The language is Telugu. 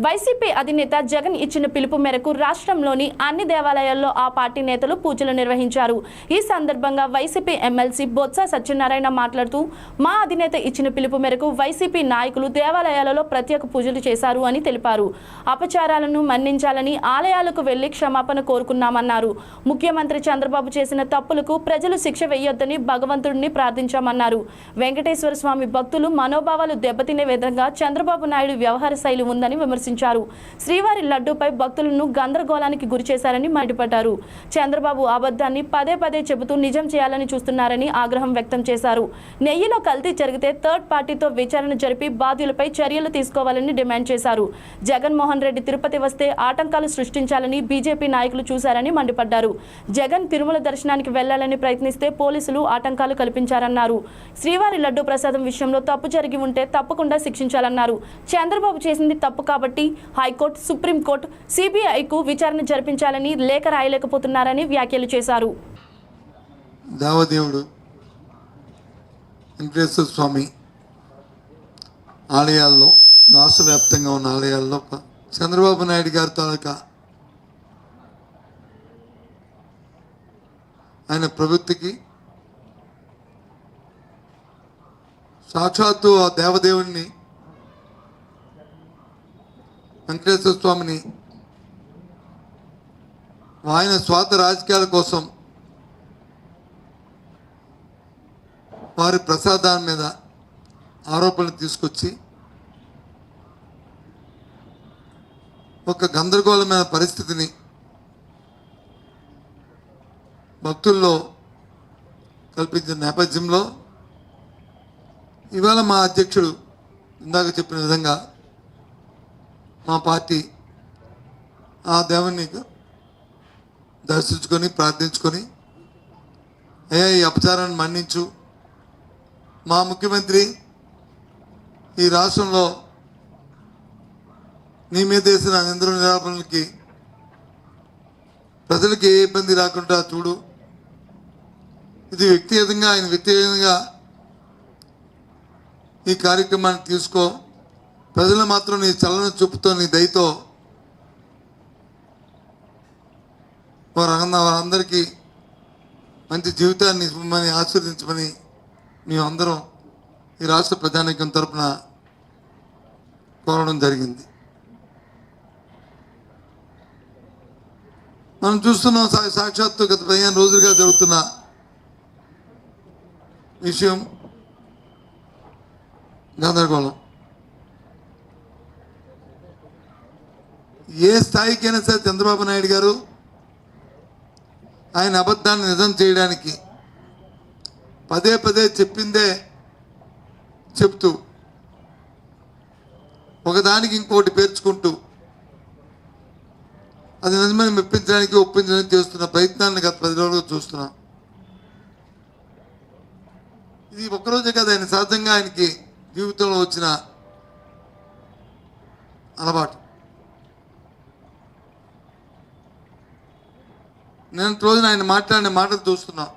వైసీపీ అధినేత జగన్ ఇచ్చిన పిలుపు మేరకు రాష్ట్రంలోని అన్ని దేవాలయాల్లో ఆ పార్టీ నేతలు పూజలు నిర్వహించారు. ఈ సందర్భంగా వైసీపీ ఎమ్మెల్సీ బొత్స సత్యనారాయణ మాట్లాడుతూ, మా అధినేత ఇచ్చిన పిలుపు మేరకు వైసీపీ నాయకులు దేవాలయాలలో ప్రత్యేక పూజలు చేశారు అని తెలిపారు. అపచారాలను మన్నించాలని ఆలయాలకు వెళ్లి క్షమాపణ కోరుకున్నామన్నారు. ముఖ్యమంత్రి చంద్రబాబు చేసిన తప్పులకు ప్రజలు శిక్ష వేయొద్దని భగవంతుడిని ప్రార్థించామన్నారు. వెంకటేశ్వర స్వామి భక్తులు మనోభావాలు దెబ్బతినే విధంగా చంద్రబాబు నాయుడు వ్యవహార శైలి ఉందని విమర్శించారు. శ్రీవారి లడ్డూపై భక్తులను గందరగోళానికి గురిచేశారని మండిపడ్డారు. చంద్రబాబు అబద్ధాన్ని పదే పదే చెబుతూ నిజం చేయాలని చూస్తున్నారని ఆగ్రహం వ్యక్తం చేశారు. నెయ్యిలో కల్తీ జరిగితే థర్డ్ పార్టీతో విచారణ జరిపి బాధ్యులపై చర్యలు తీసుకోవాలని డిమాండ్ చేశారు. జగన్మోహన్ రెడ్డి తిరుపతి వస్తే ఆటంకాలు సృష్టించాలని బీజేపీ నాయకులు చూశారని మండిపడ్డారు. జగన్ తిరుమల దర్శనానికి వెళ్లాలని ప్రయత్నిస్తే పోలీసులు ఆటంకాలు కల్పించారన్నారు. శ్రీవారి లడ్డూ ప్రసాదం విషయంలో తప్పు జరిగి ఉంటే తప్పకుండా శిక్షించాలన్నారు. చంద్రబాబు చేసింది తప్పు కాబట్టి హైకోర్టు, సుప్రీంకోర్టు, సిబిఐకు విచారణ జరిపించాలని లేఖ రాయలేకపోతున్నారని వ్యాఖ్యలు చేశారు. దేవదేవుడు వెంకటేశ్వర స్వామి ఆలయాల్లో, రాష్ట్ర వ్యాప్తంగా ఉన్న ఆలయాల్లో చంద్రబాబు నాయుడు గారి తాలూకా ఆయన ప్రవృత్తికి సాక్షాత్తు ఆ దేవదేవుడిని వెంకటేశ్వర స్వామిని ఆయన స్వార్థ రాజకీయాల కోసం వారి ప్రసాదాల మీద ఆరోపణలు తీసుకొచ్చి ఒక గందరగోళమైన పరిస్థితిని భక్తుల్లో కల్పించిన నేపథ్యంలో ఇవాళ మా అధ్యక్షుడు ఇందాక చెప్పిన విధంగా మా పార్టీ ఆ దేవుని దర్శించుకొని ప్రార్థించుకొని, అయ్యా ఈ అపచారాన్ని మన్నించు, మా ముఖ్యమంత్రి ఈ రాష్ట్రంలో నీ మీద వేసిన నింద్ర నిరాపణలకి ప్రజలకి ఏ ఇబ్బంది రాకుండా చూడు, ఇది వ్యక్తిగతంగా ఆయన వ్యక్తిగతంగా ఈ కార్యక్రమాన్ని తీసుకో, ప్రజలు మాత్రం నీ చలన చూపుతో నీ దయతో వారందరికీ మంచి జీవితాన్ని ఇవ్వమని ఆశీర్వదించమని మేమందరం ఈ రాష్ట్ర ప్రజానీకం తరఫున కోరడం జరిగింది. మనం చూస్తున్నాం సాక్షాత్తు గత 15 రోజులుగా జరుగుతున్న విషయం గందరగోళం. ఏ స్థాయికైనా సరే చంద్రబాబు నాయుడు గారు ఆయన అబద్ధాన్ని నిజం చేయడానికి పదే పదే చెప్పిందే చెప్తూ ఒకదానికి ఇంకోటి పేర్చుకుంటూ అది నిజమని మెప్పించడానికి ఒప్పించడానికి చేస్తున్న ప్రయత్నాన్ని గత 10 రోజులుగా చూస్తున్నాం. ఇది ఒక్కరోజే కదా, ఆయన సహజంగా ఆయనకి జీవితంలో వచ్చిన అలవాటు. నేను రోజున ఆయన మాట్లాడిన మాటలు చూస్తున్నాం.